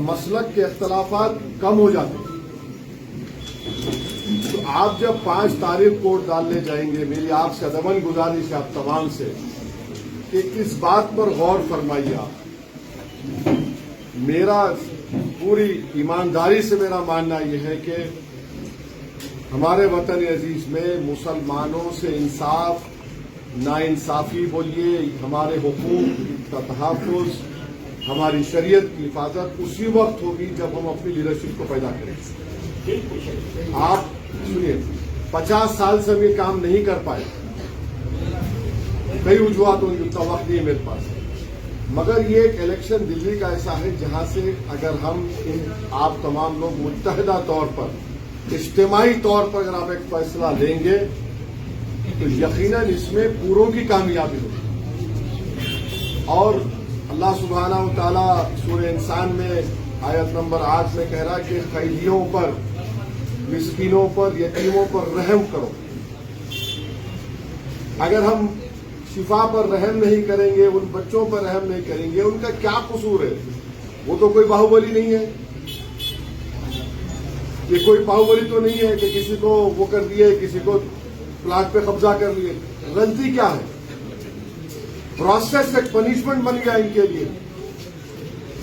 مسلک کے اختلافات کم ہو جاتے ہیں. تو آپ جب 5 تاریخ کو ووٹ ڈالنے جائیں گے، میری آپ سے ادباً گزارش ہے آپ تمام سے کہ اس بات پر غور فرمائیے. آپ میرا پوری ایمانداری سے میرا ماننا یہ ہے کہ ہمارے وطن عزیز میں مسلمانوں سے انصاف، ناانصافی بولیے، ہمارے حقوق کا تحفظ، ہماری شریعت کی حفاظت اسی وقت ہوگی جب ہم اپنی لیڈرشپ کو پیدا کریں. آپ سنیے، 50 سال سے ہم یہ کام نہیں کر پائے. کئی وجوہات ہوں گی، اتنا وقت نہیں ہے میرے پاس، مگر یہ ایک الیکشن دلی کا ایسا ہے جہاں سے اگر ہم آپ تمام لوگ متحدہ طور پر، اجتماعی طور پر اگر آپ ایک فیصلہ لیں گے تو یقیناً اس میں پوروں کی کامیابی ہوگی. اور اللہ سبحانہ و تعالیٰ سورہ انسان میں آیت نمبر 8 میں کہہ رہا کہ قیدیوں پر، مسکینوں پر، یتیموں پر رحم کرو. اگر ہم شفا پر رحم نہیں کریں گے، ان بچوں پر رحم نہیں کریں گے، ان کا کیا قصور ہے؟ وہ تو کوئی باہوبلی نہیں ہے، یہ کوئی باہوبلی تو نہیں ہے کہ کسی کو وہ کر دیے، کسی کو پلاٹ پہ قبضہ کر لیے. غلطی کیا ہے؟ پروسیس ایک پنشمنٹ بن گیا ان کے لیے.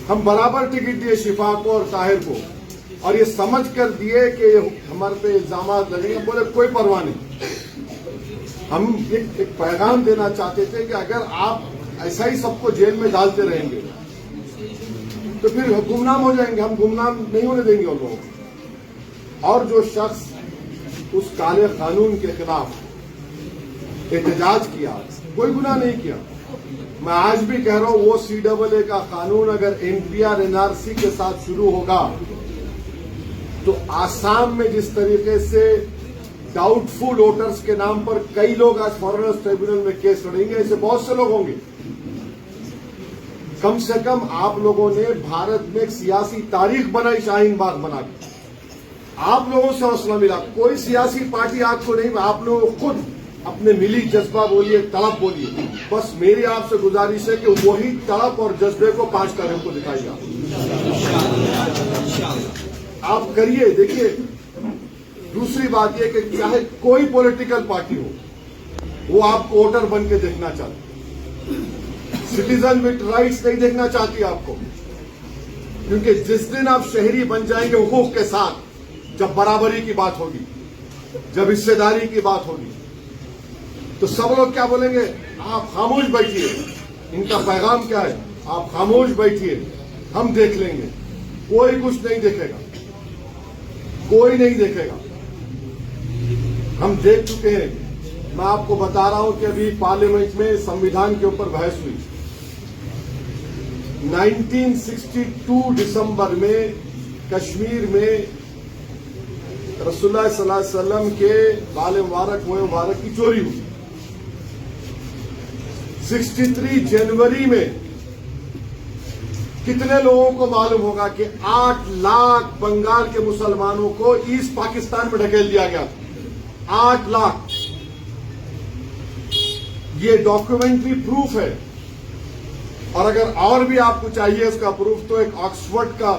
ہم برابر ٹکٹ دیے شفا کو اور طاہر کو، اور یہ سمجھ کر دیے کہ ہمارے پہ الزامات لگیں گے. بولے کوئی پرواہ نہیں. ہم ایک پیغام دینا چاہتے تھے کہ اگر آپ ایسا ہی سب کو جیل میں ڈالتے رہیں گے تو پھر گمنام ہو جائیں گے. ہم گمنام نہیں ہونے دیں گے ان لوگوں کو. اور جو شخص اس کالے قانون کے خلاف احتجاج کیا، کوئی گناہ نہیں کیا. میں آج بھی کہہ رہا ہوں، وہ CAA کا قانون اگر NPR NRC کے ساتھ شروع ہوگا تو آسام میں جس طریقے سے ڈاؤٹ فل ووٹرز کے نام پر کئی لوگ آج فارنرز ٹریبونل میں کیس لڑیں گے، ایسے بہت سے لوگ ہوں گے. کم سے کم آپ لوگوں نے بھارت میں ایک سیاسی تاریخ بنائی، شاہین باغ بنا کے. آپ لوگوں سے حوصلہ ملا. کوئی سیاسی پارٹی آپ کو نہیں، آپ لوگ خود اپنے ملی جذبہ بولیے، طلب بولیے. بس میری آپ سے گزارش ہے کہ وہی طلب اور جذبے کو 5 تاریخ کو دکھائیے. آپ کریے. دیکھیے، دوسری بات یہ کہ چاہے کوئی پولیٹیکل پارٹی ہو، وہ آپ کو ووٹر بن کے دیکھنا چاہتے، سٹیزن وتھ رائٹس نہیں دیکھنا چاہتی آپ کو. کیونکہ جس دن آپ شہری بن جائیں گے حقوق کے ساتھ، جب برابری کی بات ہوگی، جب حصے داری کی بات ہوگی، تو سب لوگ کیا بولیں گے؟ آپ خاموش بیٹھیے. ان کا پیغام کیا ہے؟ آپ خاموش بیٹھیے، ہم دیکھ لیں گے. کوئی کچھ نہیں دیکھے گا، کوئی نہیں دیکھے گا. ہم دیکھ چکے ہیں. میں آپ کو بتا رہا ہوں کہ ابھی پارلیمنٹ میں سمویدھان کے اوپر بحث ہوئی. 1962 دسمبر میں کشمیر میں رسول اللہ صلی اللہ علیہ وسلم کے بال مبارک، موئے مبارک کی چوری ہوئی. 63 جنوری میں کتنے لوگوں کو معلوم ہوگا کہ 8 لاکھ بنگال کے مسلمانوں کو ایسٹ پاکستان میں ڈھکیل دیا گیا. 8 لاکھ. یہ ڈاکومنٹری پروف ہے. اور اگر اور بھی آپ کو چاہیے اس کا پروف، تو ایک آکسفورڈ کا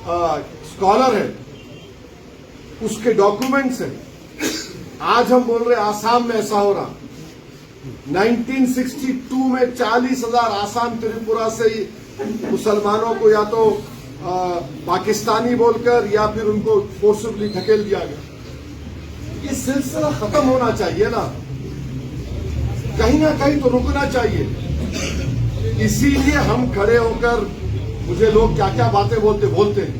اسکالر ہے، اس کے ڈاکومنٹس ہیں. آج ہم بول رہے آسام میں ایسا ہو رہا. 1962 میں 40,000 آسام تریپورہ سے مسلمانوں کو یا تو پاکستانی بول کر یا پھر ان کو فورسبلی دھکیل دیا گیا. یہ سلسلہ ختم ہونا چاہیے نا، کہیں نہ کہیں تو رکنا چاہیے. اسی لیے ہم کھڑے ہو کر، مجھے لوگ کیا کیا باتیں بولتے ہیں،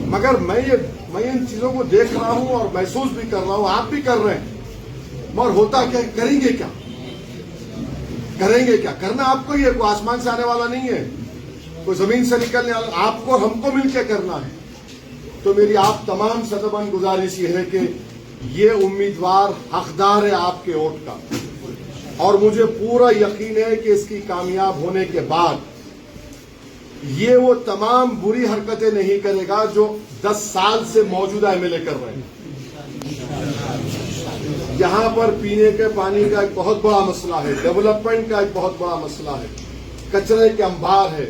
مگر میں ان چیزوں کو دیکھ رہا ہوں اور محسوس بھی کر رہا ہوں، آپ بھی کر رہے ہیں. مگر ہوتا کیا؟ کریں گے کیا؟ کریں گے کیا؟ کرنا آپ کو ہی ہے، کوئی آسمان سے آنے والا نہیں ہے، کوئی زمین سے نکلنے والا. آپ کو ہم کو مل کے کرنا ہے. تو میری آپ تمام سے ادباً گزارش یہ ہے کہ یہ امیدوار حقدار ہے آپ کے ووٹ کا، اور مجھے پورا یقین ہے کہ اس کی کامیاب ہونے کے بعد یہ وہ تمام بری حرکتیں نہیں کرے گا جو 10 سال سے موجودہ MLA کر رہے ہیں. یہاں پر پینے کے پانی کا ایک بہت بڑا مسئلہ ہے، ڈیولپمنٹ کا ایک بہت بڑا مسئلہ ہے، کچرے کے انبار ہے،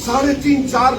3.5-4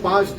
5